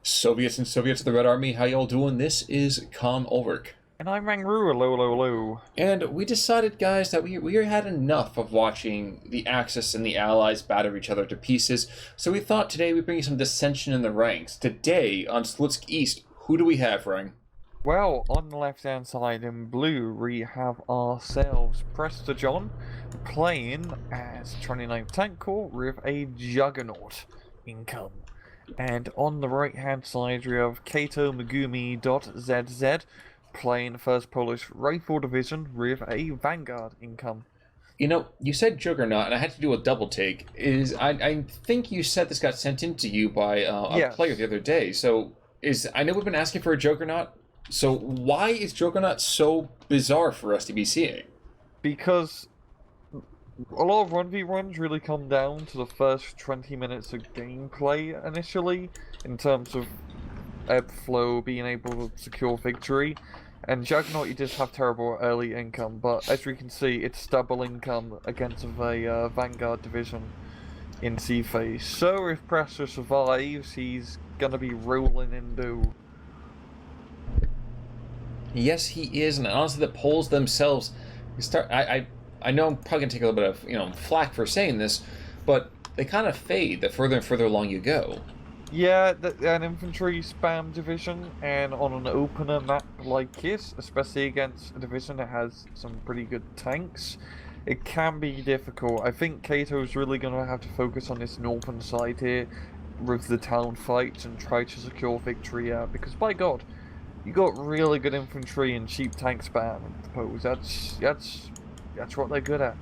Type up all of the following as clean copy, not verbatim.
Soviets and Soviets of the Red Army, how y'all doing? This is Con Ulrich. And I'm Rangru, hello. And we decided, guys, that we had enough of watching the Axis and the Allies batter each other to pieces, so we thought today we'd bring you some dissension in the ranks. Today, on Slutsk East, who do we have, Rang? Well, on the left-hand side in blue, we have ourselves Prestor John playing as 29th Tank Corps with a Juggernaut income. And on the right-hand side, we have Kato MegumiZZ playing the 1st Polish Rifle Division with a Vanguard income. You know, you said Juggernaut, and I had to do a double take. I think you said this got sent in to you by a player the other day. So I know we've been asking for a Juggernaut. So why is Juggernaut so bizarre for us to be seeing? Because a lot of 1v1s really come down to the first 20 minutes of gameplay initially, in terms of ebb flow, being able to secure victory. And Juggernaut, you just have terrible early income, but as we can see, it's double income against a Vanguard division in C phase. So if Prestor survives, he's gonna be rolling in dough. Yes, he is, and honestly, the polls themselves I know I'm probably gonna take a little bit of flack for saying this, but they kind of fade the further and further along you go. Yeah, an infantry spam division, and on an opener map like this, especially against a division that has some pretty good tanks, it can be difficult. I think Kato's really going to have to focus on this northern side here with the town fights and try to secure victory out, because by God, you got really good infantry and cheap tank spam in the pose. That's what they're good at.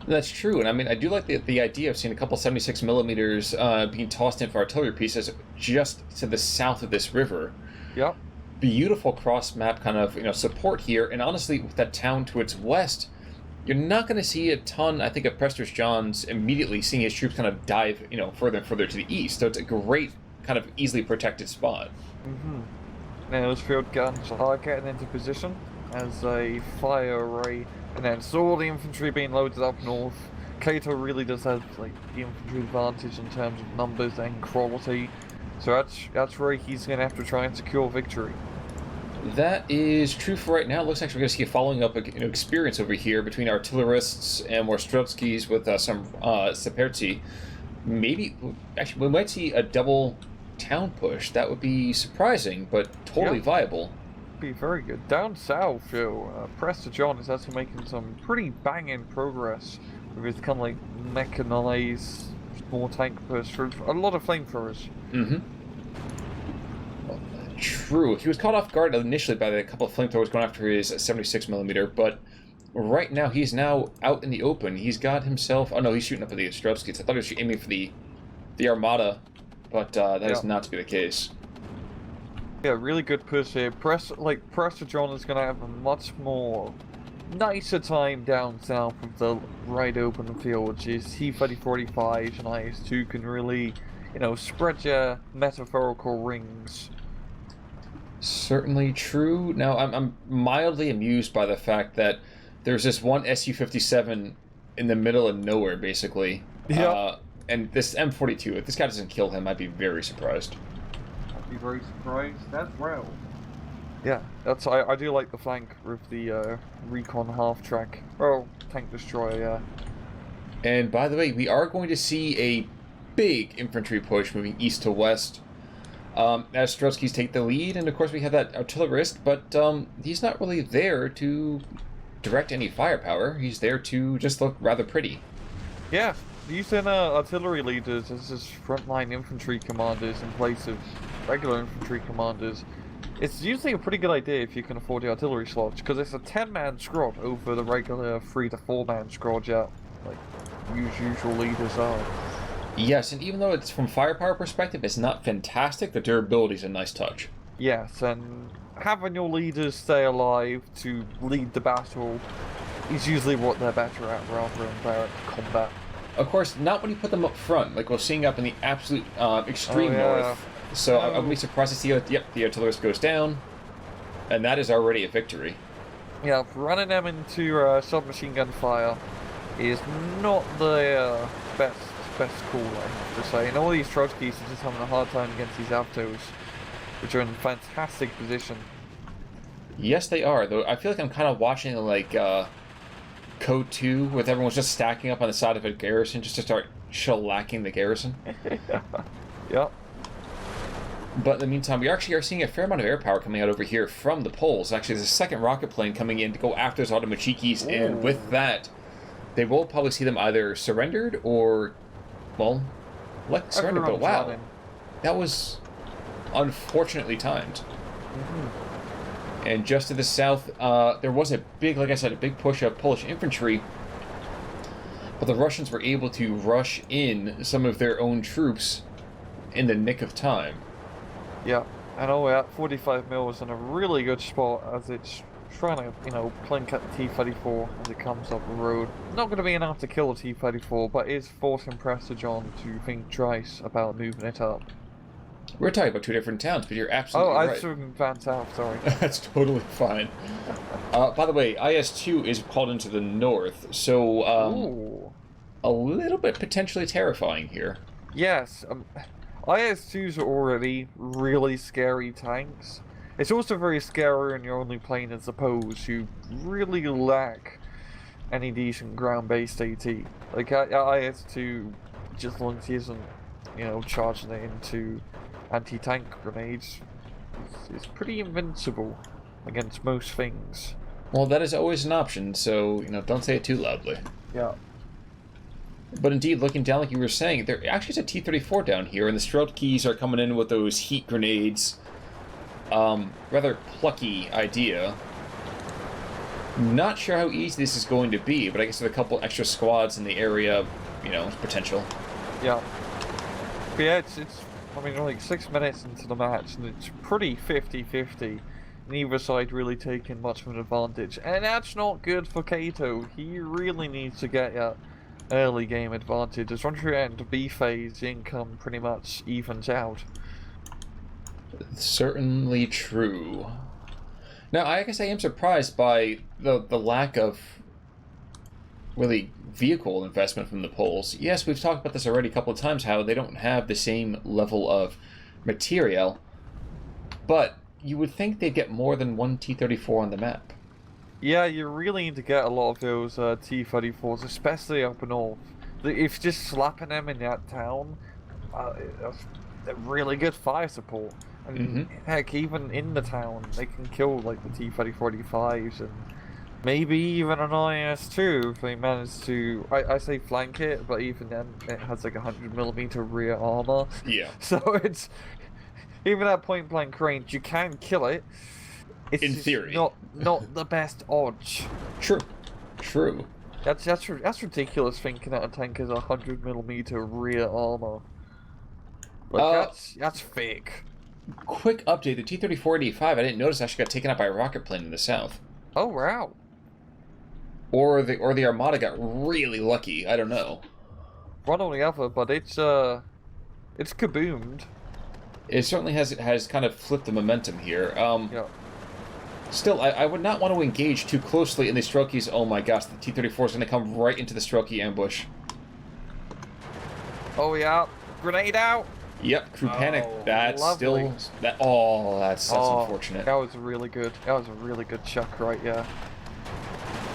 That's true, and I mean, I do like the idea of seeing a couple 76mm being tossed in for artillery pieces just to the south of this river. Yep. Beautiful cross-map kind of support here, and honestly, with that town to its west, you're not going to see a ton, I think, of Prestor John's immediately seeing his troops kind of dive, further and further to the east. So it's a great kind of easily protected spot. Mm-hmm. Now those field guns are getting into position as a fire array, and then it's all the infantry being loaded up north. Kato really does have the infantry advantage in terms of numbers and quality, so that's where he's going to have to try and secure victory. That is true for right now. It looks like we're going to see a following up experience over here between artillerists and more Strelskys with some Saperzi. Maybe, actually, we might see a double town push. That would be surprising, but totally viable. Be very good. Down south, Prestor John is actually making some pretty banging progress with his kind of like mechanized small tank push for a lot of flamethrowers. Mm-hmm. True. He was caught off guard initially by a couple of flamethrowers going after his 76mm, but right now he's now out in the open. He's got himself... Oh no, he's shooting up at the Ostrovskys. I thought he was aiming for the Armada, but that is not to be the case. Yeah, really good push here. Prestor John is going to have a much more nicer time down south of the right open field, which is T-3045 and IS-2 can really, spread your metaphorical rings. Certainly true. Now, I'm mildly amused by the fact that there's this one Su-57 in the middle of nowhere, basically. Yeah. And this M42, if this guy doesn't kill him, I'd be very surprised. Be very surprised as well. Yeah, I do like the flank with the recon half track. Oh, tank destroyer, yeah. And by the way, we are going to see a big infantry push moving east to west as Strelskys take the lead, and of course we have that artillerist, but he's not really there to direct any firepower. He's there to just look rather pretty. Yeah, using artillery leaders as his frontline infantry commanders in place of regular infantry commanders, it's usually a pretty good idea if you can afford the artillery slots, because it's a 10-man squad over the regular 3 to 4-man squad, like usual leaders are. Yes, and even though it's from firepower perspective, it's not fantastic, the durability is a nice touch. Yes, and having your leaders stay alive to lead the battle is usually what they're better at rather than better at combat. Of course, not when you put them up front, like we're seeing up in the absolute extreme north. So I wouldn't be surprised to see the artillerist goes down, and that is already a victory. Yeah, running them into submachine gun fire is not the best call, I have to say. And all these Trotskys are just having a hard time against these Avtos. which are in fantastic position. Yes, they are. Though I feel like I'm kind of watching like Code 2, with everyone's just stacking up on the side of a garrison just to start shellacking the garrison. Yep. But in the meantime, we actually are seeing a fair amount of air power coming out over here from the poles. Actually, there's a second rocket plane coming in to go after those Automachikis, and with that, they will probably see them either surrendered or, well, like surrendered. But wow, running. That was unfortunately timed. And just to the south, there was a big, like I said, a big push of Polish infantry. But the Russians were able to rush in some of their own troops in the nick of time. Yeah, and all at 45 mil is in a really good spot as it's trying to, you know, plink at the T-34 as it comes up the road. Not going to be enough to kill the T-34, but is forcing Prestor John to think twice about moving it up. We're talking about two different towns, but you're absolutely right. Oh, I swung Van South, sorry. That's totally fine. By the way, IS-2 is called into the north, so a little bit potentially terrifying here. Yes, IS-2s are already really scary tanks. It's also very scary when you're only playing as opposed who really lack any decent ground-based AT. Like, IS-2, just as long as he isn't, you know, charging it into anti-tank grenades, is pretty invincible against most things. Well, that is always an option, so, you know, don't say it too loudly. Yeah. But indeed, looking down like you were saying, there actually is a T-34 down here, and the Strutkis are coming in with those heat grenades. Rather plucky idea. Not sure how easy this is going to be, but I guess with a couple extra squads in the area, you know, potential. Yeah. But yeah, it's I mean, like 6 minutes into the match, and it's pretty 50-50. Neither side really taking much of an advantage. And that's not good for Kato. He really needs to get that early game advantage. As once you enter B phase, the income pretty much evens out. Certainly true. Now, I guess I am surprised by the lack of really vehicle investment from the Poles. Yes, we've talked about this already a couple of times, how they don't have the same level of material, but you would think they'd get more than one T-34 on the map. Yeah, you really need to get a lot of those T-34s, especially up north. If you're just slapping them in that town, they're really good fire support. And heck, even in the town, they can kill like the T-30-45s and maybe even an IS-2 if they manage to, I say flank it, but even then it has like 100mm rear armor. Yeah. So it's, even at point blank range, you can kill it. It's in theory. Not the best odds. True. True. That's ridiculous thinking that a tank has 100mm rear armor. But that's fake. Quick update, the T-34-85, I didn't notice, actually got taken out by a rocket plane in the south. Oh, wow. Or the Armada got really lucky, I don't know. One or the other, but it's kaboomed. It certainly has kind of flipped the momentum here. Yeah. Still, I would not want to engage too closely in the Strelkys. Oh my gosh, the T-34 is going to come right into the Strelky ambush. Oh yeah, grenade out! Yep, crew panic. That's lovely. that's unfortunate. That was really good. That was a really good chuck right there.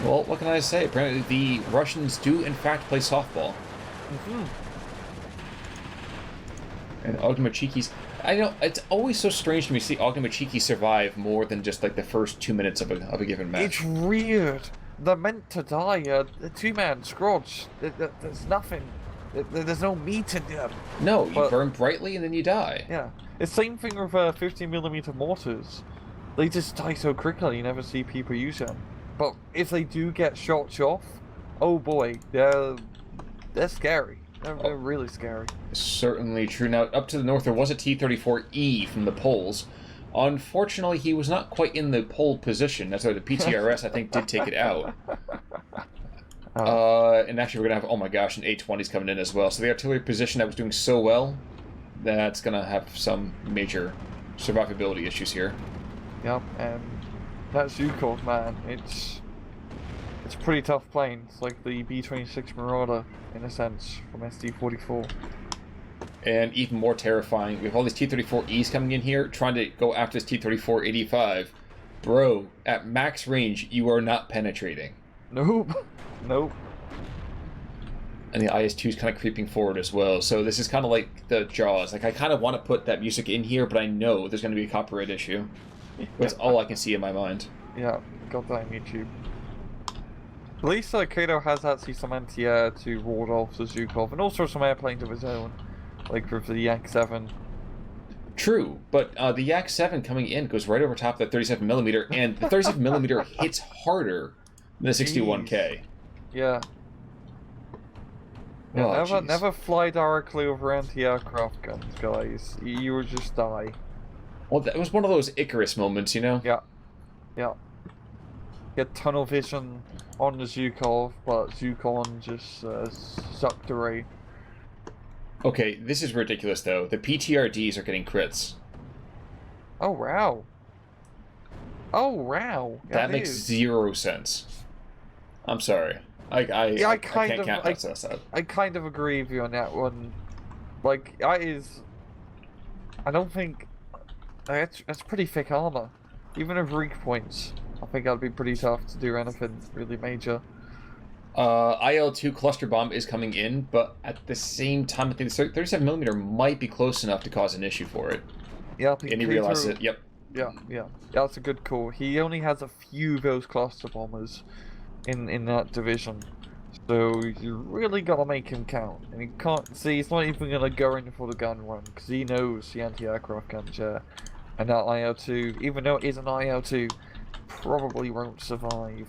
Well, what can I say? Apparently the Russians do in fact play softball. And Automachikis, I know it's always so strange to me to see Automachikis survive more than just like the first 2 minutes of a given match. It's weird. They're meant to die. The two-man squads. There's nothing. There's no meat in them. No, you burn brightly and then you die. Yeah. It's the same thing with 50mm mortars. They just die so quickly, you never see people use them. But if they do get shots off, oh boy, they're scary. They're really scary. Certainly true. Now, up to the north, there was a T-34E from the Poles. Unfortunately, he was not quite in the pole position. That's why the PTRS, I think, did take it out. And actually, we're going to have, oh my gosh, an A-20's coming in as well. So the artillery position that was doing so well, that's going to have some major survivability issues here. Yep, and that Zhukov, man, it's a pretty tough plane. It's like the B-26 Marauder, in a sense, from SD-44. And even more terrifying, we have all these T-34Es coming in here, trying to go after this T-34-85. Bro, at max range, you are not penetrating. Nope. Nope. And the IS-2 is kind of creeping forward as well. So this is kind of like the Jaws. Like, I kind of want to put that music in here, but I know there's going to be a copyright issue. That's all I can see in my mind. Yeah, got that on YouTube. At least Kato has actually some anti-air to ward off the Zhukov, and also some airplanes of his own, like with the Yak-7. True, but the Yak-7 coming in goes right over top of the 37mm, and the 37mm hits harder than the 61K. Yeah. Yeah, never fly directly over anti-aircraft guns, guys. You will just die. Well, that was one of those Icarus moments, you know? Yeah. Yeah. Get tunnel vision on the Zhukov, but Zhukon just sucked away. Okay, this is ridiculous, though. The PTRDs are getting crits. Oh, wow. Oh, wow. Yeah, that makes 0 sense. I'm sorry. I can't process that. I kind of agree with you on that one. Like, that is... I don't think... That's pretty thick armor. Even with weak points, I think that'd be pretty tough to do anything really major. IL-2 cluster bomb is coming in, but at the same time, I think the 37mm might be close enough to cause an issue for it. Yeah, and he realized it. Yep. Yeah. That's a good call. He only has a few of those cluster bombers in that division, so you really gotta make him count. And he can't see. He's not even gonna go in for the gun run because he knows the anti-aircraft guns. Yeah, and that IL-2, even though it is an IL-2, probably won't survive.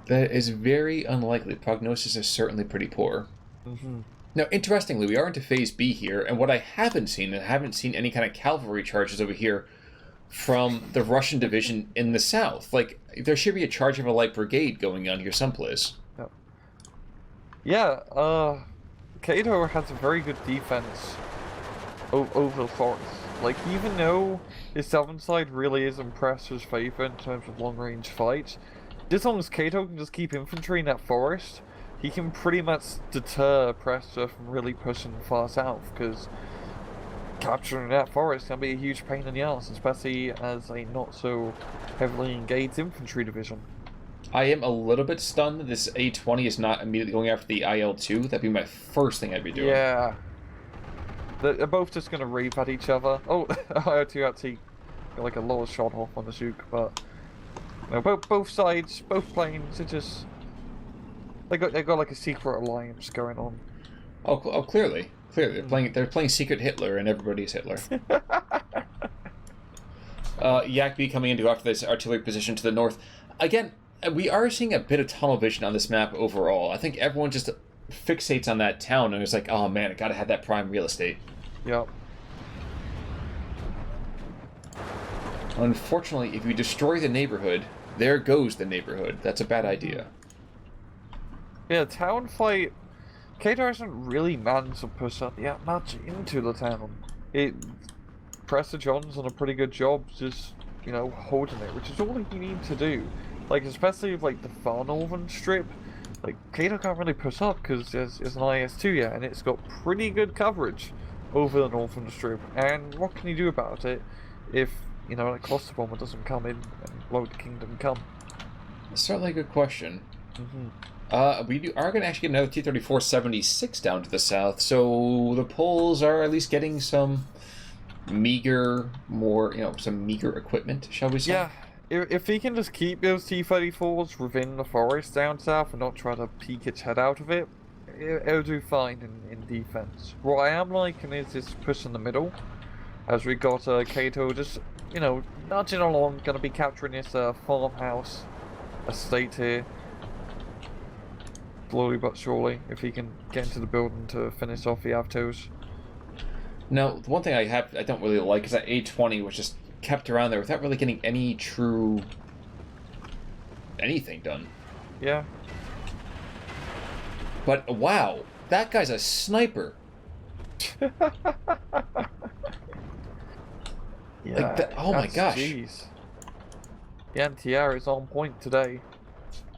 That is very unlikely. The prognosis is certainly pretty poor. Mm-hmm. Now, interestingly, we are into Phase B here, and what I haven't seen any kind of cavalry charges over here from the Russian division in the south. Like, there should be a charge of a light brigade going on here someplace. Yeah, Kato has a very good defense over the forest. Like, even though his southern side really is Prestor's favor in terms of long-range fights, as long as Kato can just keep infantry in that forest, he can pretty much deter Prestor from really pushing far south, because capturing that forest can be a huge pain in the ass, especially as a not so heavily engaged infantry division. I am a little bit stunned that this A-20 is not immediately going after the IL-2. That'd be my first thing I'd be doing. Yeah. They're both just going to rave at each other. Oh, IL-2 actually got like a lower shot off on the Zhuk, but you know, both sides, both planes, it just they got like a secret alliance going on. Oh, clearly, they're playing Secret Hitler, and everybody's Hitler. Yak B coming in to go after this artillery position to the north. Again, we are seeing a bit of tunnel vision on this map overall. I think everyone just fixates on that town, and it's like, oh man, I gotta have that prime real estate. Yep. Unfortunately, if you destroy the neighborhood, there goes the neighborhood. That's a bad idea. Yeah, town fight. Kato hasn't really managed to push up that much into the town. Prestor John's done a pretty good job just, you know, holding it, which is all he needs to do. Like, especially with, like, the far northern strip, like, Kato can't really push up because there's an IS-2 yet, and it's got pretty good coverage over the northern strip. And what can you do about it if, you know, a cluster bomber doesn't come in and blow the kingdom come? Certainly a good question. Mm-hmm. We are going to actually get another T-34-76 down to the south, so the Poles are at least getting some meager equipment, shall we say? Yeah, if he can just keep those T-34s within the forest down south and not try to peek its head out of it, it'll do fine in defense. What I am liking is this push in the middle, as we got Kato just, you know, nudging along, going to be capturing this farmhouse estate here. Slowly but surely, if he can get into the building to finish off the Avtos. Now, the one thing I don't really like is that A-20 was just kept around there without really getting any true anything done. Yeah. But wow, that guy's a sniper. Yeah. Like oh my gosh. Jeez. The anti-air is on point today.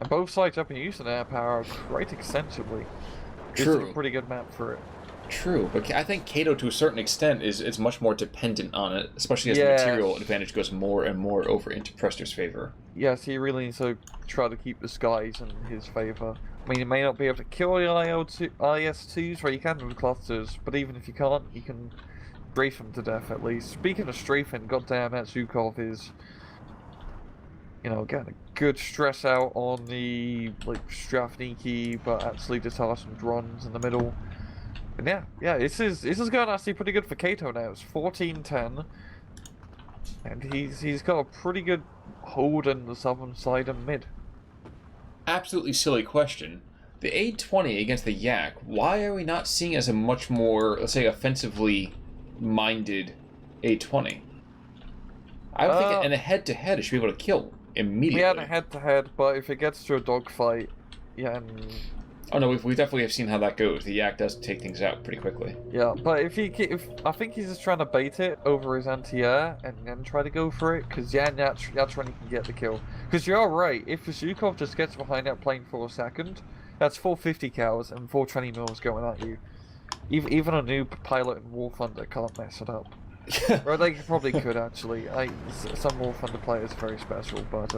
And both sides have been using air power quite extensively. This is a pretty good map for it. True, but I think Kato, to a certain extent, is much more dependent on it, especially as the Yes. material advantage goes more and more over into Prestor's favor. Yes, he really needs to try to keep the skies in his favor. I mean, he may not be able to kill the IS-2s, where you can with clusters, but even if you can't, you can strafe them to death at least. Speaking of strafing, goddamn, that Zhukov is, you know, getting a good stress out on the, like, Strafniki, but actually just have some drones in the middle. And yeah, this is going actually pretty good for Kato now. It's 14-10, and he's got a pretty good hold on the southern side and mid. Absolutely silly question. The A-20 against the Yak, why are we not seeing as a much more, let's say, offensively minded A-20? I would think in a head-to-head it should be able to kill immediately. Yeah, in a head-to-head, but if it gets to a dogfight, yeah, and... Oh no, we definitely have seen how that goes. The Yak does take things out pretty quickly. Yeah, but if I think he's just trying to bait it over his anti-air and then try to go for it, because yeah, that's when he can get the kill. Because you're right, if Zhukov just gets behind that plane for a second, that's 450 cows and 420 mils going at you. Even a new pilot in War Thunder can't mess it up. Or they probably could actually. Some War Thunder players are very special, but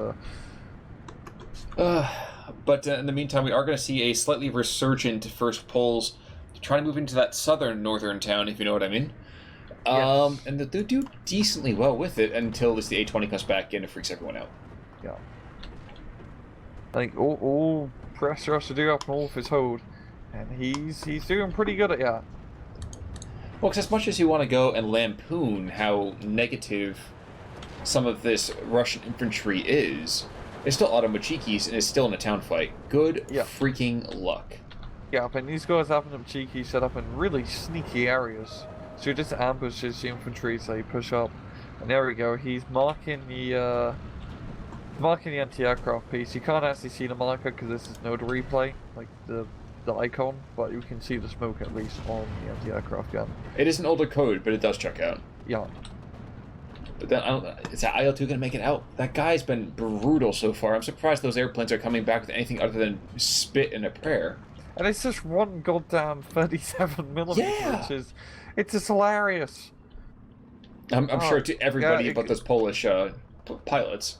But in the meantime, we are going to see a slightly resurgent first pulls to try to move into that northern town, if you know what I mean. Yes. And they do decently well with it until the A-20 comes back in and freaks everyone out. Yeah. Like all Prestor has to do up north is hold, and he's doing pretty good at that. Well, because as much as you want to go and lampoon how negative some of this Russian infantry is, it's still Automachikis and it's still in a town fight. Good freaking luck. Yeah, but these guys have them cheeky set up in really sneaky areas. So he just ambushes the infantry as they push up. And there we go, he's marking the anti-aircraft piece. You can't actually see the marker because this is no replay, like the icon, but you can see the smoke at least on the anti-aircraft gun. It is an older code, but it does check out. Yeah. But then, is that IL-2 going to make it out? That guy's been brutal so far. I'm surprised those airplanes are coming back with anything other than spit and a prayer. And it's just one goddamn 37mm, Yeah. which is... It's just hilarious. I'm sure to everybody but those Polish pilots.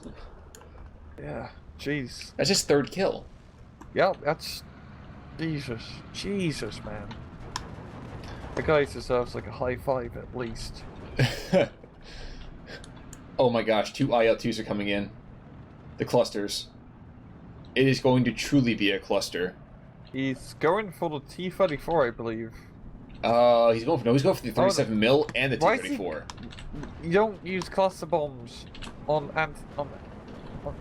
Yeah, jeez. That's his third kill. Yeah, that's... Jesus, man. The guy deserves like a high five at least. Oh my gosh, 2 IL-2s are coming in. The clusters. It is going to truly be a cluster. He's going for the T-34, I believe. He's going for the 37 mil and the T-34. You don't use cluster bombs on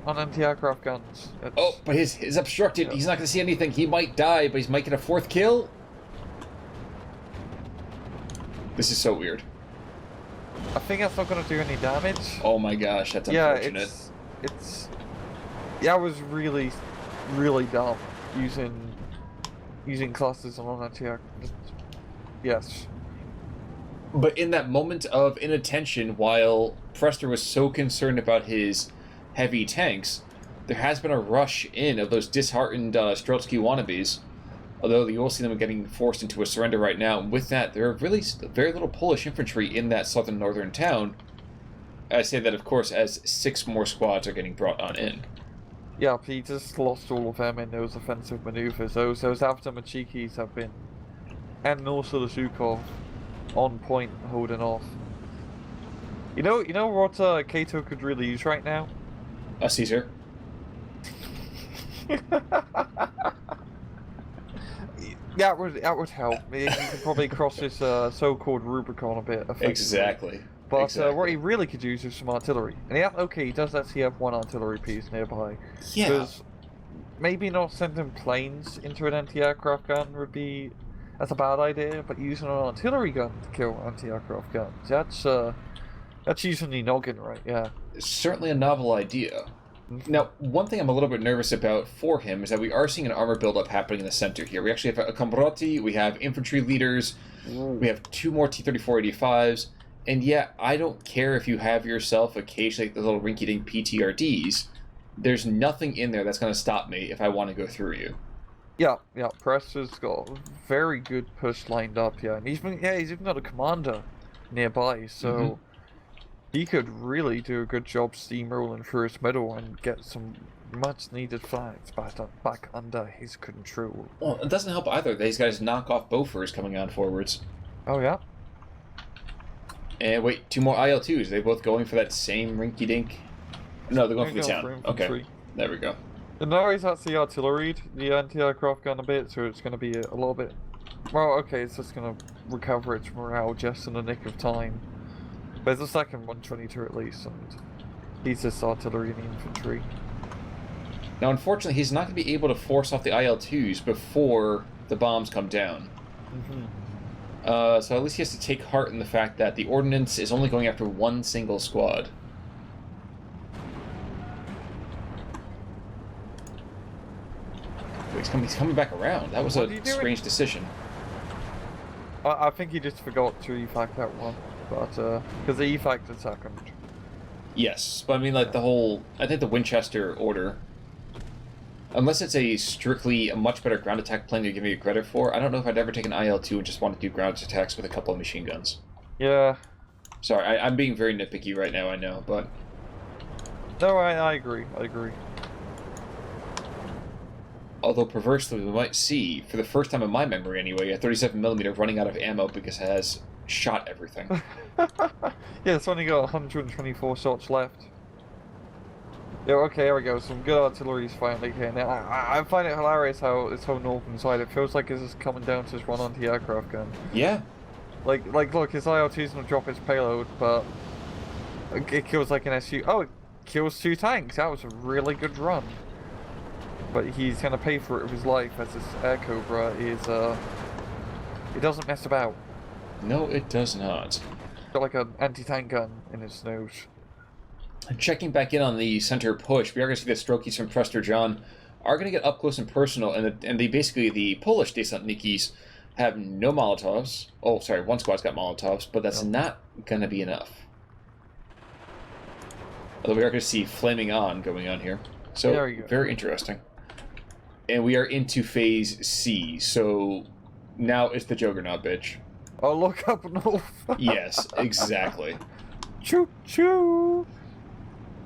anti-aircraft guns. Oh, but his obstructed. Yeah. He's not going to see anything. He might die, but he might get a 4th kill. This is so weird. I think that's not going to do any damage. Oh my gosh, that's unfortunate. Yeah, it was really, really dumb using clusters on anti-aircraft. Yes. But in that moment of inattention, while Prestor was so concerned about his heavy tanks, there has been a rush in of those disheartened Slutsk wannabes, although you will see them getting forced into a surrender right now. And with that, there are really very little Polish infantry in that northern town. I say that, of course, as 6 more squads are getting brought on in. Yeah, he just lost all of them in those offensive maneuvers. Those Automachikis have been, and also the Zhukov, on point, holding off. You know what Kato could really use right now? A Caesar. That would help. You could probably cross this so-called Rubicon a bit effectively. Exactly. But exactly. What he really could use is some artillery. And he does actually have 1 artillery piece nearby. Yeah. Because maybe not sending planes into an anti-aircraft gun would be... That's a bad idea, but using an artillery gun to kill anti-aircraft guns, that's using the noggin, right? Yeah. It's certainly a novel idea. Now, one thing I'm a little bit nervous about for him is that we are seeing an armor buildup happening in the center here. We actually have a Combroti, we have infantry leaders, we have 2 more T-34-85s, and yeah, I don't care if you have yourself occasionally the little rinky-dink PTRDs. There's nothing in there that's going to stop me if I want to go through you. Yeah, yeah, Prestor's got a very good push lined up, yeah. And he's even got a commander nearby, so he could really do a good job steamrolling through his middle and get some much needed flags back under his control. Well, it doesn't help either that he's got his knockoff Bofors coming on forwards. Oh, yeah? And wait, 2 more IL-2s. Are they both going for that same rinky-dink? No, they're going for the town. Okay, there we go. And now he's actually artilleried the anti-aircraft gun a bit, so it's going to be a little bit... Well, okay, it's just going to recover its morale just in the nick of time. But there's a second 122 at least, and he's just artillery and infantry. Now, unfortunately, he's not going to be able to force off the IL-2s before the bombs come down. So at least he has to take heart in the fact that the ordnance is only going after one single squad. He's coming back around. That was a strange decision. I think he just forgot to efac that one, but because he efac'd the second. Yes, but I mean, like, I think the Winchester order, unless it's a much better ground attack plane you're giving me credit for, I don't know if I'd ever take an IL-2 and just want to do ground attacks with a couple of machine guns. Yeah. Sorry, I'm being very nitpicky right now, I know, but... No, I agree, Although, perversely, we might see, for the first time in my memory anyway, a 37mm running out of ammo because it has shot everything. Yeah, it's only got 124 shots left. Yeah, okay, here we go. Some good artillery's finally here. Now, I find it hilarious how this whole northern side, it feels like it's just coming down to this one anti-aircraft gun. Yeah. Like, look, his IL-2's gonna drop its payload, but it kills like an SU. Oh, it kills 2 tanks. That was a really good run. But he's gonna pay for it with his life, as this Air Cobra is, it doesn't mess about. No, it does not. Got like an anti-tank gun in its nose. Checking back in on the center push, we are going to see the Strokies from Prestor John are going to get up close and personal, and the Polish Desantnikis have no Molotovs. Oh, sorry, one squad's got Molotovs, but that's not going to be enough. Although we are going to see Flaming On going on here. So, very interesting. And we are into Phase C, so now it's the Juggernaut, bitch. Oh, look up north. Yes, exactly. Choo-choo!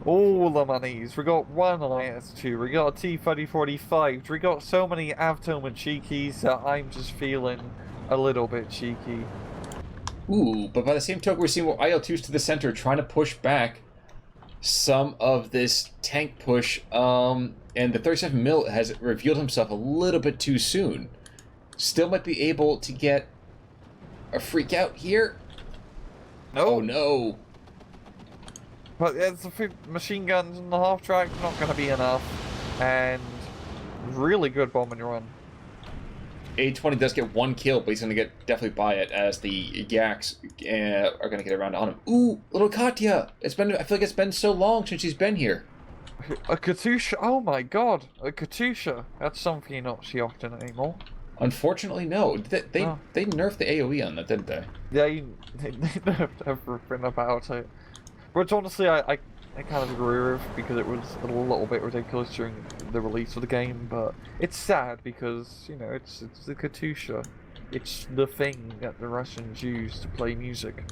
All the monies. We got one IS-2, we got a T-3045, we got so many Avtom and Cheekies that I'm just feeling a little bit cheeky. Ooh, but by the same token, we're seeing more IL-2s to the center trying to push back some of this tank push, and the 37mm has revealed himself a little bit too soon. Still might be able to get a freak out here. No. Oh no. But it's the machine guns and the half track not going to be enough, and really good bombing run. A20 does get 1 kill, but he's going to definitely buy it as the Yaks are going to get around on him. Ooh, little Katya! I feel like it's been so long since she's been here. A Katusha? Oh my god, a Katusha! That's something you're not see often anymore. Unfortunately, no. They nerfed the AoE on that, didn't they? They nerfed everything about it. Which honestly I kind of agree with, because it was a little bit ridiculous during the release of the game, but it's sad because, you know, it's the Katusha. It's the thing that the Russians use to play music.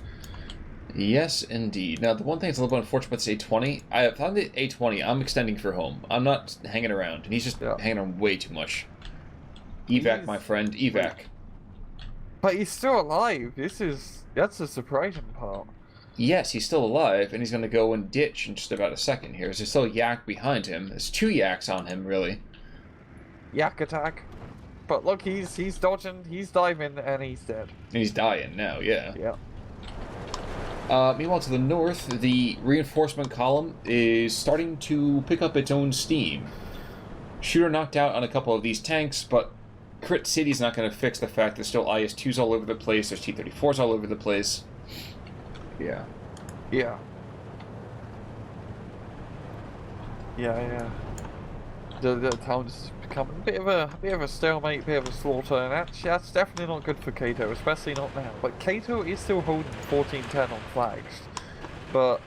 Yes, indeed. Now, the one thing that's a little bit unfortunate with this A20, I found the A20, I'm extending for home. I'm not hanging around, and he's just hanging around way too much. Evac, my friend, evac. But he's still alive. That's the surprising part. Yes, he's still alive, and he's going to go and ditch in just about a second here. There's still a Yak behind him. There's 2 Yaks on him, really. Yak attack. But look, he's dodging, he's diving, and he's dead. And he's dying now, yeah. Yeah. Meanwhile, to the north, the reinforcement column is starting to pick up its own steam. Shooter knocked out on a couple of these tanks, but Crit City's not going to fix the fact there's still IS-2s all over the place, there's T-34s all over the place. Yeah. Yeah. The town's becoming a bit of a stalemate, a bit of a slaughter, and that's definitely not good for Kato, especially not now. But Kato is still holding 14-10 on flags, but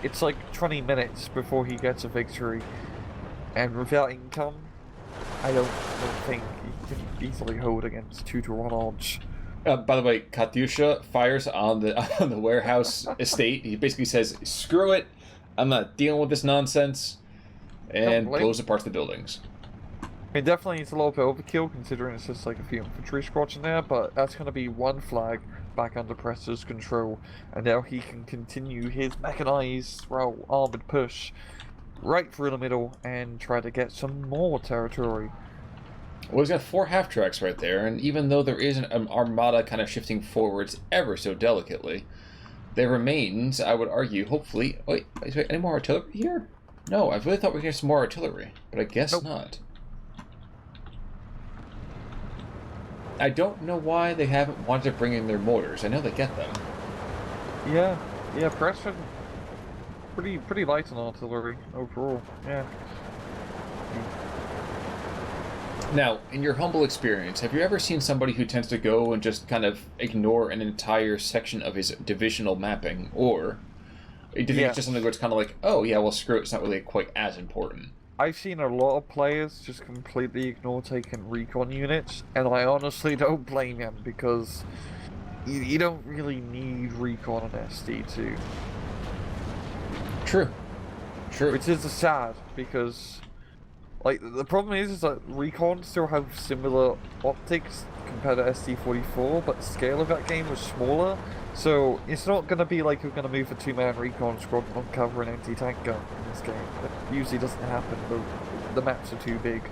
it's like 20 minutes before he gets a victory, and without income, I don't think he can easily hold against 2-1 odds. By the way, Katyusha fires on the on the warehouse estate. He basically says, "Screw it, I'm not dealing with this nonsense," and blows apart the buildings. I mean, definitely it's a little bit overkill considering it's just like a few infantry squads in there, but that's going to be one flag back under Prestor's control, and now he can continue his mechanized, well, armored push right through the middle and try to get some more territory. Well, he's got 4 half-tracks right there, and even though there is an armada kind of shifting forwards ever so delicately, there remains, I would argue, hopefully... Wait, is there any more artillery here? No, I really thought we were going to get some more artillery, but I guess not. I don't know why they haven't wanted to bring in their mortars. I know they get them. Yeah, Preston pretty light on artillery overall. Yeah. Now, in your humble experience, have you ever seen somebody who tends to go and just kind of ignore an entire section of his divisional mapping, or do you think it's just something where it's kind of like, oh yeah, well screw it, it's not really quite as important? I've seen a lot of players just completely ignore taking recon units, and I honestly don't blame them, because you don't really need recon on SD2. True. Which is sad, because like the problem is that recon still have similar optics compared to SD44, but the scale of that game was smaller, so it's not going to be like you're going to move a 2-man recon squad and uncover an anti-tank gun in this game. That usually doesn't happen. The maps are too big.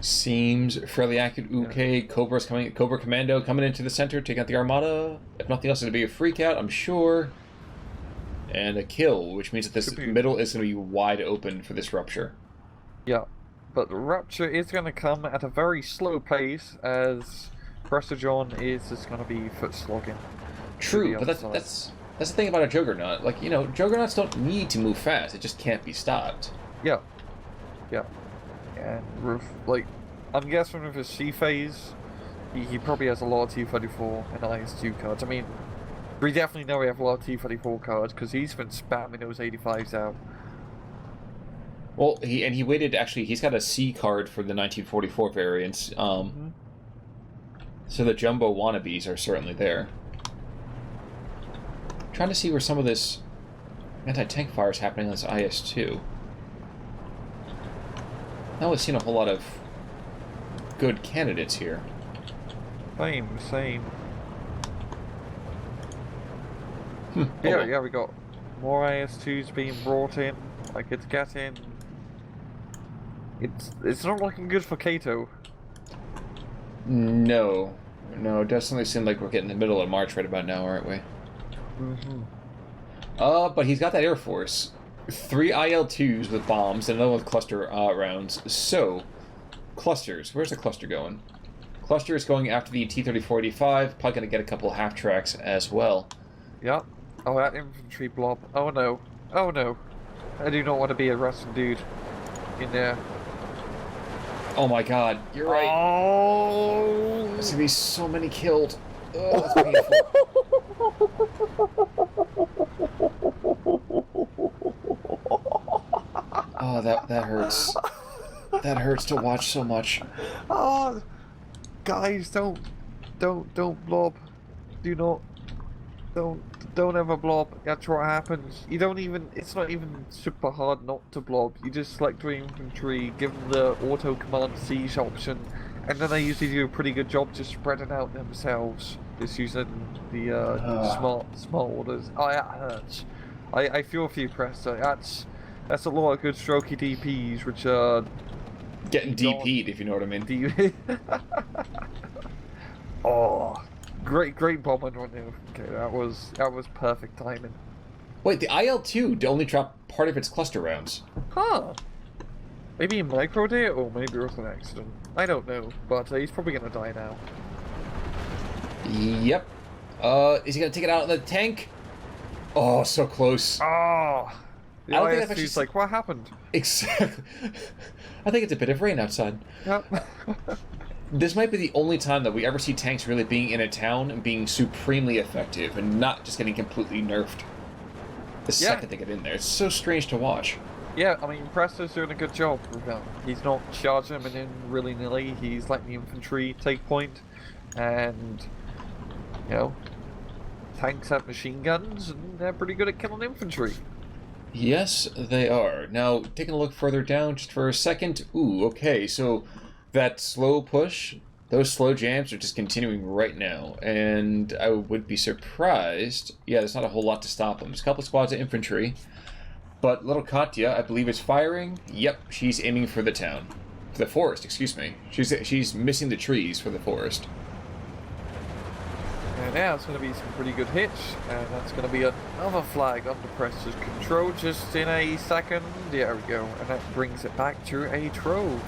Seems fairly accurate. Okay, Cobra Commando coming into the center, taking out the Armada. If nothing else, it's going to be a freak out, I'm sure. And a kill, which means that this middle is going to be wide open for this rupture. Yeah, but the rupture is going to come at a very slow pace, as Prestor John is just going to be foot slogging. True, but that's the thing about a Juggernaut. Like, you know, Juggernauts don't need to move fast. It just can't be stopped. Yeah. And like, I'm guessing with his C phase, he probably has a lot of T-34 and IS-2 cards. I mean, we definitely know we have a lot of T-34 cards because he's been spamming those 85s out. Well, he waited. Actually, he's got a C card for the 1944 variants. So the jumbo wannabes are certainly there. Trying to see where some of this anti-tank fire is happening on this IS-2. Now we've seen a whole lot of good candidates here. Same. Yeah, yeah, we got more IS-2s being brought in. Like, it's getting... It's not looking good for Kato. No, it definitely seems like we're getting the middle of March right about now, aren't we? But he's got that Air Force. 3 IL-2s with bombs and another one with cluster rounds. So, clusters. Where's the cluster going? Cluster is going after the T-34-85. Probably going to get a couple half-tracks as well. Yep. Oh, that infantry blob. Oh no. I do not want to be a Russian dude in there. Oh my god, you're right. Oh! There's gonna be so many killed. Oh, that's painful. Oh, that hurts. That hurts to watch so much. Oh, guys, don't blob. Do not. Don't ever blob. That's what happens. You don't even. It's not even super hard not to blob. You just select your infantry, give them the auto command siege option, and then they usually do a pretty good job just spreading out themselves, just using the smart orders. Oh, that hurts. I feel for you, Prestor. That's a lot of good strokey DPs, which are getting DP'd, if you know what I mean. Oh. Great bombing on you. Okay, that was perfect timing. Wait, the IL-2 only dropped part of its cluster rounds. Huh. Maybe a micro did, or maybe it was an accident. I don't know, but he's probably gonna die now. Yep. Is he gonna take it out of the tank? Oh, so close. Oh. The I don't think I've actually like, what happened? Exactly. I think it's a bit of rain outside. Yep. This might be the only time that we ever see tanks really being in a town and being supremely effective and not just getting completely nerfed the second they get in there. It's so strange to watch. Yeah, I mean, Prestor's doing a good job with them. He's not charging them in willy-nilly. He's letting the infantry take point, and you know, tanks have machine guns, and they're pretty good at killing infantry. Yes, they are. Now, taking a look further down just for a second. Ooh, okay, so that slow push, those slow jams are just continuing right now. And I would be surprised. Yeah, there's not a whole lot to stop them. There's a couple squads of infantry. But little Katya, I believe, is firing. Yep, she's aiming for the town. For the forest, excuse me. She's missing the trees for the forest. And now it's going to be some pretty good hits, and that's going to be another flag under Prestor's control just in a second. There we go, and that brings it back to a trove.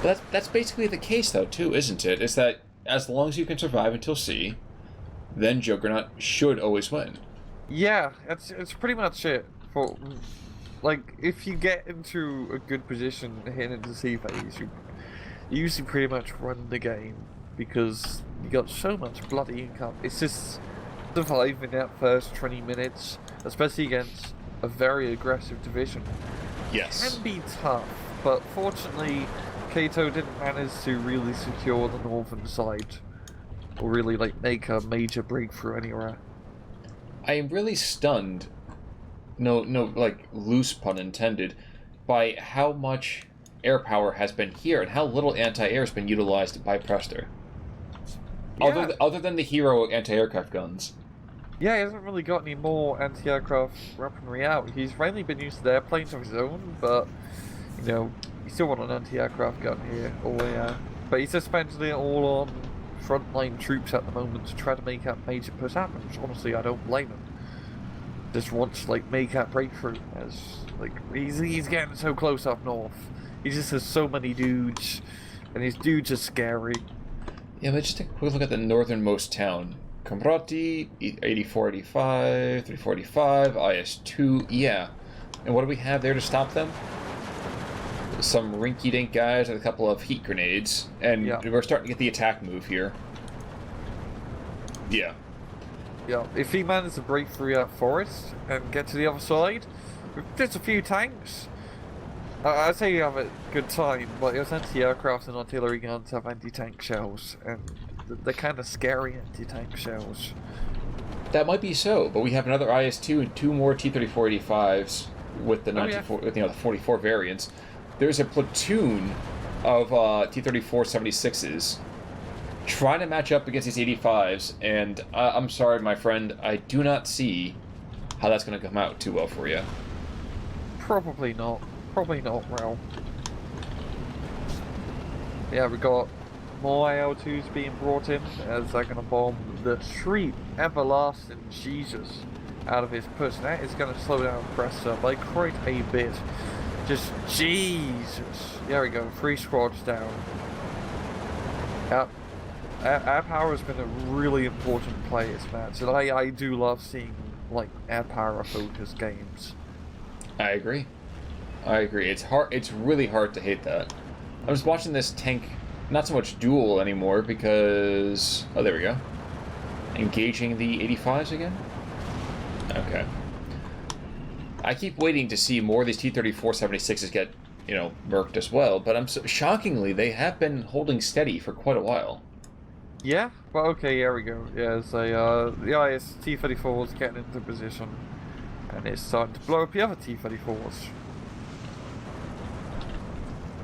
That's basically the case, though, too, isn't it? Is that as long as you can survive until C, then Juggernaut should always win. Yeah, it's pretty much it. For like, if you get into a good position hitting into C phase, you usually pretty much run the game because you got so much bloody income. It's just surviving that first 20 minutes, especially against a very aggressive division. Yes. Can be tough, but fortunately, Kato didn't manage to really secure the northern side, or really like make a major breakthrough anywhere. I am really stunned, no, like, loose pun intended, by how much air power has been here and how little anti-air has been utilized by Prestor. Yeah. Other than the hero anti-aircraft guns. Yeah, he hasn't really got any more anti-aircraft weaponry out. He's mainly been used to airplanes of his own, but, you know, he still want an anti-aircraft gun here. But he's just spending it all on frontline troops at the moment to try to make that major push happen, which honestly I don't blame him. Just wants to, like, make that breakthrough, as, like, he's getting so close up north. He just has so many dudes, and his dudes are scary. Yeah, but just take a quick look at the northernmost town. Komrati, 8485, 345, IS-2, yeah. And what do we have there to stop them? Some rinky-dink guys with a couple of heat grenades, and we're starting to get the attack move here. Yeah. Yeah, if he manages to break through that forest and get to the other side, with just a few tanks, I'd say you have a good time, but your anti-aircraft and artillery guns have anti-tank shells, and they're kind of scary anti-tank shells. That might be so, but we have another IS-2 and 2 more T-3485s with the with the 44 variants. There's a platoon of T-34-76s trying to match up against these 85s, and I'm sorry, my friend, I do not see how that's going to come out too well for you. Probably not. Probably not well. Yeah, we got more AL2s being brought in as they're going to bomb the sweet, everlasting Jesus out of his push. That is going to slow down Prestor by quite a bit. Just Jesus. There we go. 3 squads down. Yep. Air power has been a really important play this match, and I do love seeing like air power focused games. I agree. It's hard. It's really hard to hate that. I was watching this tank, not so much duel anymore because there we go. Engaging the 85s again. Okay. I keep waiting to see more of these T-34-76s get, murked as well, but shockingly, they have been holding steady for quite a while. Yeah? Well, okay, here we go. Yeah, so, the IS T-34 is getting into position, and it's starting to blow up the other T-34s.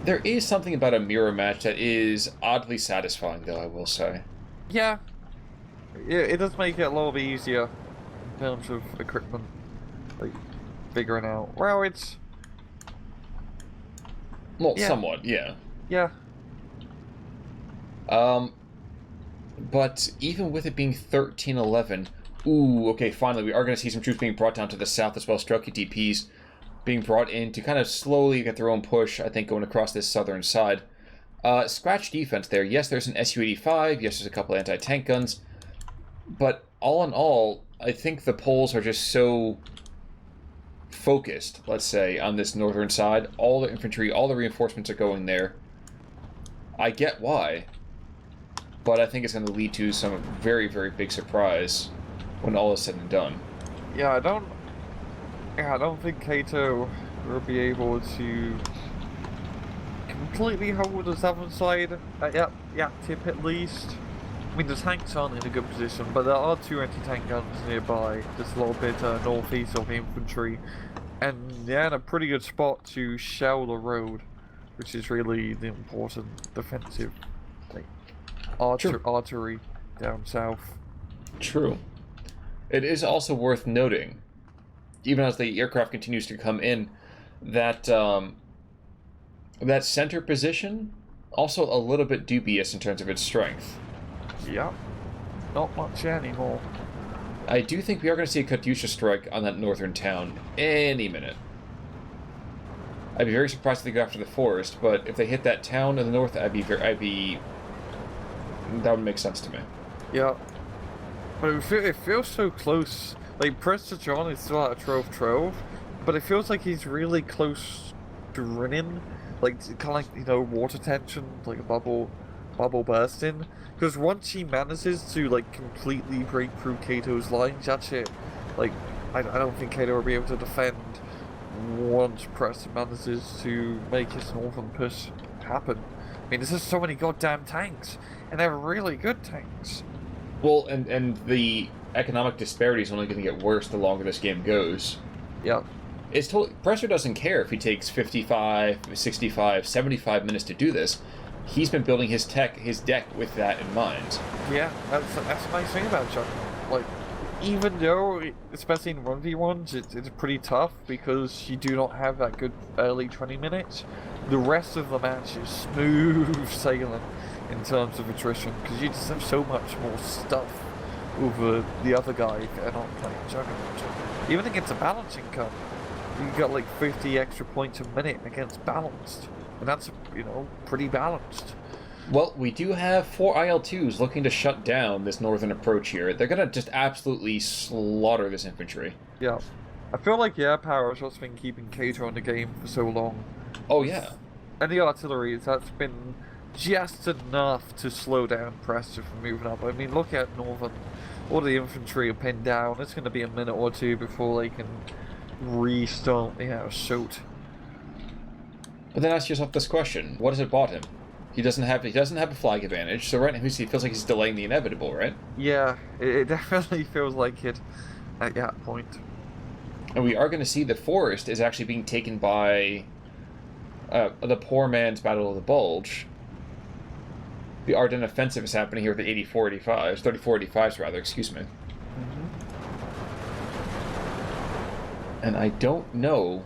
There is something about a mirror match that is oddly satisfying, though, I will say. Yeah. It does make it a little bit easier in terms of equipment, like, figuring out. Well, it's... Well, yeah. Somewhat, yeah. Yeah. But even with it being 13-11, ooh, okay, finally, we are going to see some troops being brought down to the south as well, Strelky DPs being brought in to kind of slowly get their own push, I think, going across this southern side. Scratch defense there. Yes, there's an Su-85. Yes, there's a couple anti-tank guns. But all in all, I think the Poles are just so focused, let's say, on this northern side. All the infantry, all the reinforcements are going there. I get why. But I think it's going to lead to some very, very big surprise when all is said and done. Yeah, Yeah, I don't think Kato will be able to completely hold the southern side. Yeah, tip at least. I mean, the tanks aren't in a good position, but there are 2 anti-tank guns nearby, just a little bit northeast of the infantry, and yeah, in a pretty good spot to shell the road, which is really the important defensive, like, artery down south. True. It is also worth noting, even as the aircraft continues to come in, that that center position also a little bit dubious in terms of its strength. Yeah, not much anymore. I do think we are going to see a Katyusha strike on that northern town any minute. I'd be very surprised if they go after the forest, but if they hit that town in the north, that would make sense to me. Yeah, but it feels so close. Like, Prestor John is still at a 12-12, but it feels like he's really close to running. Like, kind of like, water tension, like a bubble bursting. Because once he manages to, like, completely break through Kato's lines, that's it. Like, I don't think Kato will be able to defend once Prestor manages to make his northern push happen. I mean, there's just so many goddamn tanks, and they're really good tanks. Well, and the economic disparity is only going to get worse the longer this game goes. Yeah. It's totally, Prestor doesn't care if he takes 55, 65, 75 minutes to do this. He's been building his deck with that in mind. Yeah, that's a nice thing about Juggernaut. Like, even though, especially in 1v1s, it's pretty tough because you do not have that good early 20 minutes, the rest of the match is smooth sailing in terms of attrition, because you just have so much more stuff over the other guy if they're not playing Juggernaut. Even against a balancing cut, you got like 50 extra points a minute against balanced, and that's, pretty balanced. Well, we do have 4 IL-2s looking to shut down this northern approach here. They're going to just absolutely slaughter this infantry. Yeah. I feel like air power is what's been keeping Kato in the game for so long. Oh, yeah. And the artillery, that's been just enough to slow down Prestor from moving up. I mean, look at Northern. All the infantry are pinned down. It's going to be a minute or two before they can restart the assault. But then ask yourself this question: what has it bought him? He doesn't have a flag advantage, so right now he feels like he's delaying the inevitable, right? Yeah, it definitely feels like it at that point. And we are going to see the forest is actually being taken by the poor man's Battle of the Bulge. The Ardennes offensive is happening here with the 3485s rather, excuse me. Mm-hmm. And I don't know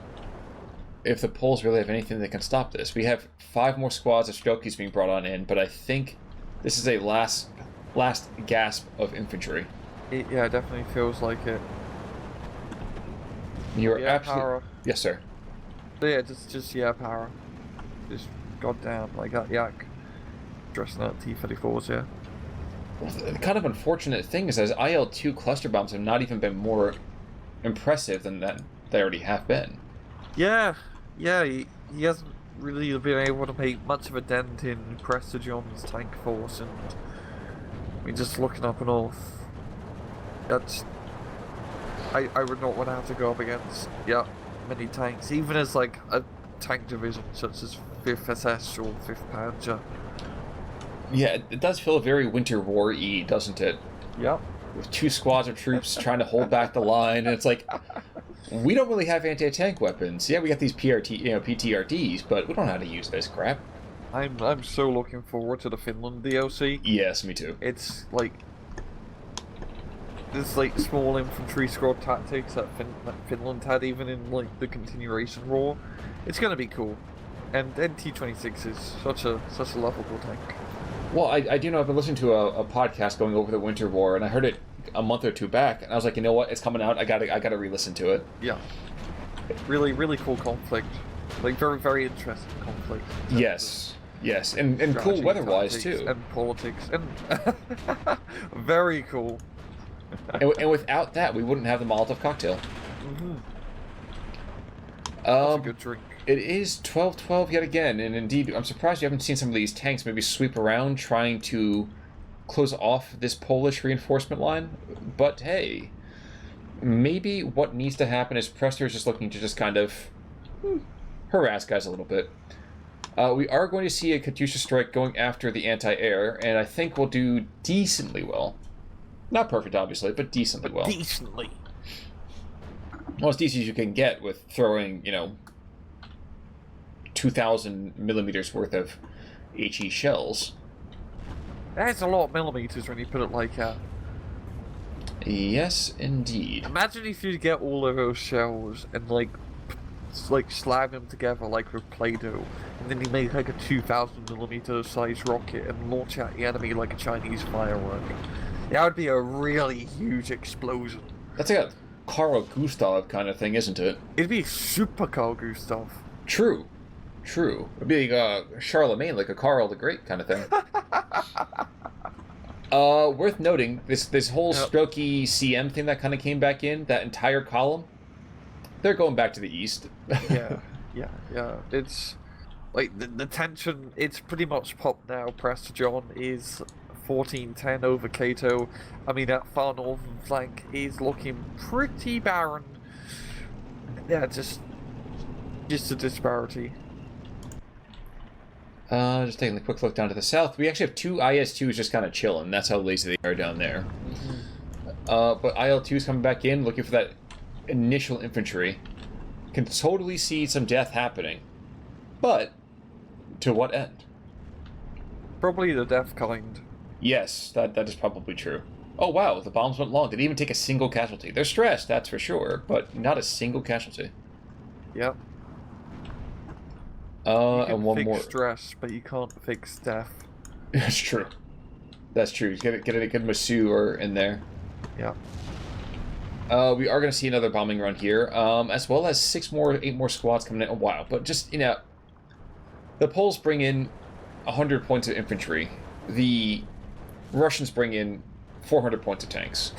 if the Poles really have anything that can stop this. We have 5 more squads of Strelkies being brought on in, but I think this is a last gasp of infantry. It definitely feels like it. You're absolutely... Yes, sir. Yeah, just power. Just goddamn, like that yak. Dressing up T-34s, yeah. Well, the kind of unfortunate thing is that IL-2 cluster bombs have not even been more impressive than that they already have been. Yeah, he hasn't really been able to make much of a dent in Prestor John's tank force, and I mean, just looking up north, that's... I would not want to have to go up against, many tanks, even as like a tank division such as 5th SS or 5th Panzer. Yeah, it does feel very Winter War-y, doesn't it? Yep. With 2 squads of troops trying to hold back the line, and it's like, we don't really have anti-tank weapons. Yeah, we got these PTRDs, but we don't know how to use this crap. I'm so looking forward to the Finland DLC. Yes, me too. It's like this like small infantry squad tactics that Finland had even in like the continuation war. It's gonna be cool, and T-26 is such a lovable tank. Well, I do know I've been listening to a podcast going over the Winter War, and I heard it a month or 2 back, and I was like, you know what, it's coming out. I gotta re-listen to it. Yeah, really cool conflict, like very very interesting conflict. Yes, and cool weather-wise too, and politics, and very cool. and without that, we wouldn't have the Molotov cocktail. Mm-hmm. That's a good drink. It is 12-12 yet again, and indeed, I'm surprised you haven't seen some of these tanks maybe sweep around trying to close off this Polish reinforcement line. But hey, Maybe what needs to happen is Prestor is just looking to just kind of harass guys a little bit. We are going to see a Katyusha strike going after the anti-air, and I think we'll do decently well. Not perfect, obviously, but decently well. Decently. Well, as decent as you can get with throwing, 2,000 millimeters worth of HE shells. That's a lot of millimeters when you put it like that. Yes, indeed. Imagine if you get all of those shells and like slab them together like with Play-Doh, and then you make like a 2,000 millimeter size rocket and launch at the enemy like a Chinese firework. That would be a really huge explosion. That's like a Carl Gustav kind of thing, isn't it? It'd be super Carl Gustav. True. It'd be like Charlemagne, like a Carl the Great kind of thing. Worth noting, this whole Strokey CM thing that kind of came back in, that entire column, they're going back to the east. yeah. It's like the tension, it's pretty much popped now. Prestor John is 14-10 over Kato. I mean, that far northern flank is looking pretty barren. Yeah, just a disparity. Just taking a quick look down to the south. We actually have two IS-2s just kind of chilling. That's how lazy they are down there. But IL-2's coming back in, looking for that initial infantry. Can totally see some death happening. But, to what end? Probably the death kind. Yes, that is probably true. Oh wow, the bombs went long. They didn't even take a single casualty. They're stressed, that's for sure, but not a single casualty. Yep. And one more. Stress, but you can't fix death. That's true. Get a good masseur in there. Yeah. We are going to see another bombing run here, as well as 8 more squads coming in. Oh wow, but just the Poles bring in 100 points of infantry. The Russians bring in 400 points of tanks.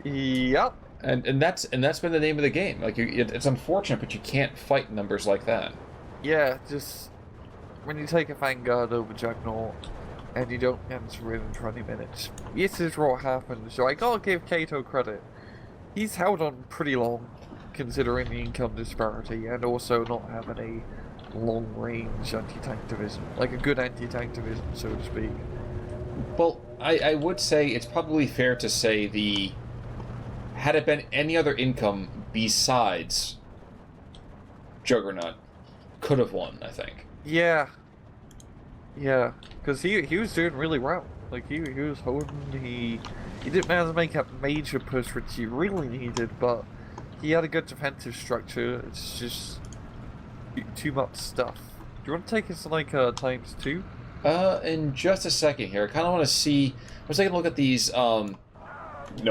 Yep. And that's been the name of the game. Like it's unfortunate, but you can't fight numbers like that. Yeah, just when you take a Vanguard over Juggernaut and you don't answer it in 20 minutes, this is what happens. So I gotta give Kato credit. He's held on pretty long, considering the income disparity, and also not having a long-range anti-tank division, like a good anti-tank division, so to speak. Well, I would say it's probably fair to say had it been any other income besides Juggernaut, could have won, I think. Yeah, because he was doing really well. Like he was holding. He didn't manage to make a major push, which he really needed, but he had a good defensive structure. It's just too much stuff. Do you want to take us like ×2? In just a second here. I kind of want to see. I was taking a look at these. No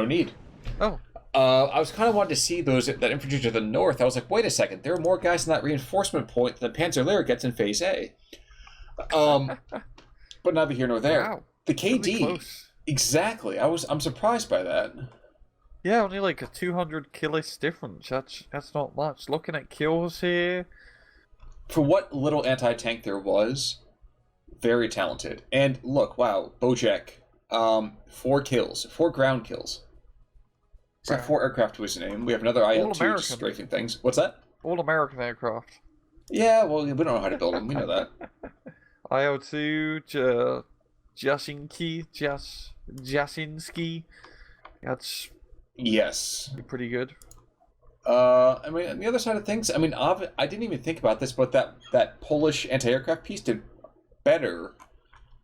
need. Oh. I was kind of wanting to see that infantry to the north. I was like, wait a second, there are more guys in that reinforcement point than the Panzer Lehr gets in Phase A. But neither here nor there. Wow. The KD, exactly. I'm surprised by that. Yeah, only like a 200 killis difference. That's not much. Looking at kills here, for what little anti-tank there was, very talented. And look, wow, Bojack, 4 kills, 4 ground kills. It's got 4 aircraft to his name. We have another IL-2 just strafing things. What's that? All American aircraft. Yeah, well, we don't know how to build them. We know that. IL-2, Jasinski. That's pretty good. I mean, on the other side of things, I mean, I didn't even think about this, but that Polish anti-aircraft piece did better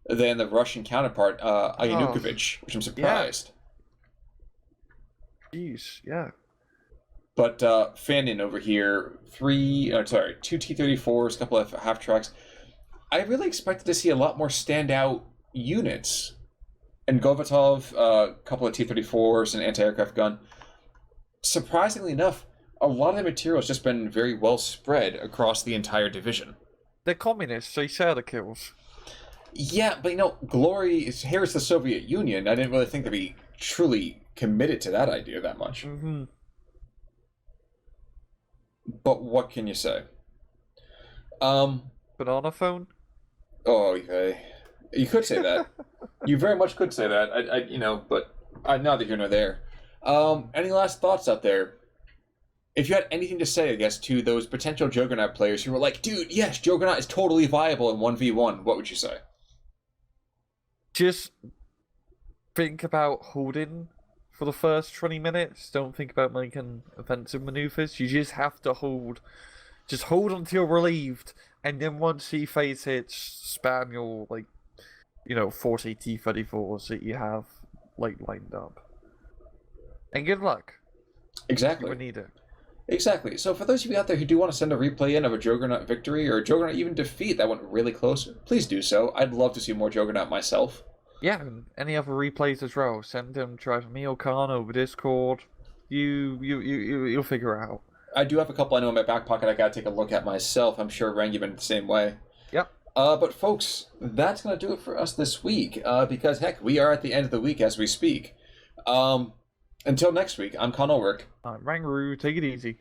than the Russian counterpart, Yanukovych, which I'm surprised. Jeez, yeah. But Fannin over here, 2 T-34s, a couple of half-tracks. I really expected to see a lot more standout units. And Govatov, a couple of T-34s, and anti-aircraft gun. Surprisingly enough, a lot of the material has just been very well spread across the entire division. They're communists, so you share the kills. Yeah, but here's the Soviet Union. I didn't really think they'd be truly committed to that idea that much. Mm-hmm. But what can you say? Banana phone? Oh, okay. You could say that. You very much could say that. But Neither here nor there. Any last thoughts out there? If you had anything to say, I guess, to those potential Juggernaut players who were like, dude, yes, Juggernaut is totally viable in 1v1, what would you say? Just think about holding for the first 20 minutes. Don't think about making offensive maneuvers. You just have to hold. Just hold until relieved, and then once he phase hits, spam your, 40 T-34s that you have, lined up. And good luck. Exactly. You need it. Exactly. So for those of you out there who do want to send a replay in of a Juggernaut victory or a Juggernaut even defeat that went really close, please do so. I'd love to see more Juggernaut myself. Yeah, and any other replays as well. Send them to me or Khan over Discord. You'll figure it out. I do have a couple I know in my back pocket I gotta take a look at myself. I'm sure Rang, you've been the same way. Yep. But folks, that's gonna do it for us this week. Because heck, we are at the end of the week as we speak. Until next week, I'm Con Ulrich. Rangaroo, take it easy.